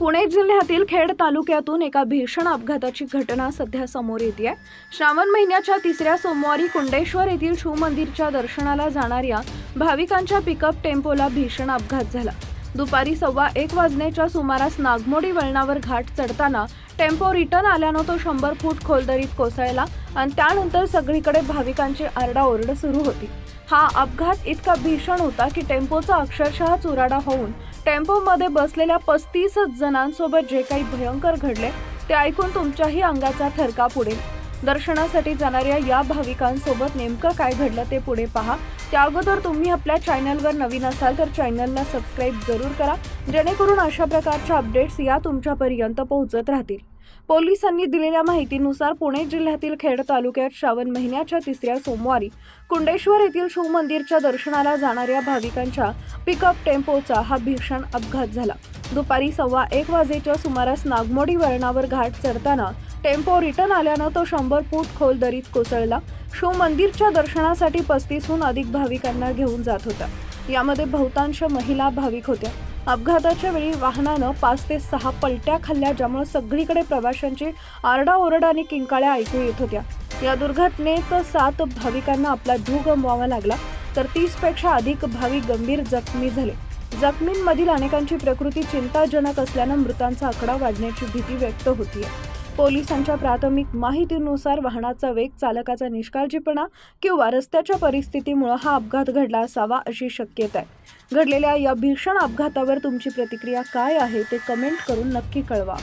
पुणे जिल्ह्यातील खेड तालुक्यातून एका भीषण अपघाताची घटना सध्या समोर येते आहे। श्रावण महिन्याच्या तिसऱ्या सोमवारी कुंडेश्वर येथील शिव मंदिरच्या दर्शनाला जाणाऱ्या भाविकांच्या पिकअप टेम्पोला भीषण अपघात झाला। दुपारी 1:15 वाजण्याच्या सुमारास नागमोडी वळणावर घाट चढताना टेम्पो रिटर्न आल्यानं तो 100 फूट खोल दरीत कोसळला आणि त्यानंतर सगळीकडे भाविकांची आरडाओरड सुरू होती। हा अपघात इतका भीषण होता की टेम्पोचा अक्षरशः चुराडा होऊन टेम्पोमध्ये बसलेल्या 35 जणांसोबत जे काही भयंकर घडले ते ऐकून तुमच्याही अंगाचा थरकाप उडेल। दर्शनासाठी जाणाऱ्या या भाविकांसोबत नेमकं काय घडलं ते पुढे पहा। त्या अगोदर तुम्ही आपल्या चॅनलवर नवीन असाल तर चॅनलला सबस्क्राइब जरूर करा, जेणेकरून अशा प्रकारच्या अपडेट्स या तुमच्यापर्यंत पोहोचत राहतील। पोलिसांनी दिलेल्या माहितीनुसार पुणे जिल्ह्यातील खेड तालुक्यात श्रावण महिन्याच्या तिसऱ्या सोमवारी कुंडेश्वर येथील शिव मंदिरच्या दर्शनाला जाणाऱ्या भाविकांच्या पिकअप टेम्पोचा हा भीषण अपघात झाला। दुपारी 1:15 वाजेच्या सुमारास नागमोडी वळणावर घाट चढताना टेम्पो रिटर्न आल्यानं तो 100 फूट खोल दरीत कोसळला। शिव मंदिरच्या दर्शनासाठी 35हून अधिक भाविकांना घेऊन जात होता। यामध्ये बहुतांश महिला भाविक होत्या। अपघाताच्या वेळी वाहनानं 5 ते 6 पलट्या खाल्ल्या, ज्यामुळे सगळीकडे प्रवाशांची आरडाओरड आणि किंकाळ्या ऐकू येत होत्या। या दुर्घटनेत 7 भाविकांना आपला जीव गमवावा लागला, तर 30 पेक्षा अधिक भाविक गंभीर जखमी झाले। जखमींमधील अनेकांची प्रकृती चिंताजनक असल्यानं मृतांचा आकडा वाढण्याची भीती व्यक्त होतीये। पोलिसांच्या प्राथमिक माहितीनुसार वाहनाचा वेग, चालकाचा निष्काळजीपणा किंवा रस्त्याच्या परिस्थितीमुळे हा अपघात घडला असावा अशी शक्यता आहे। घडलेल्या या भीषण अपघातावर तुमची प्रतिक्रिया काय आहे ते कमेंट करून नक्की कळवा।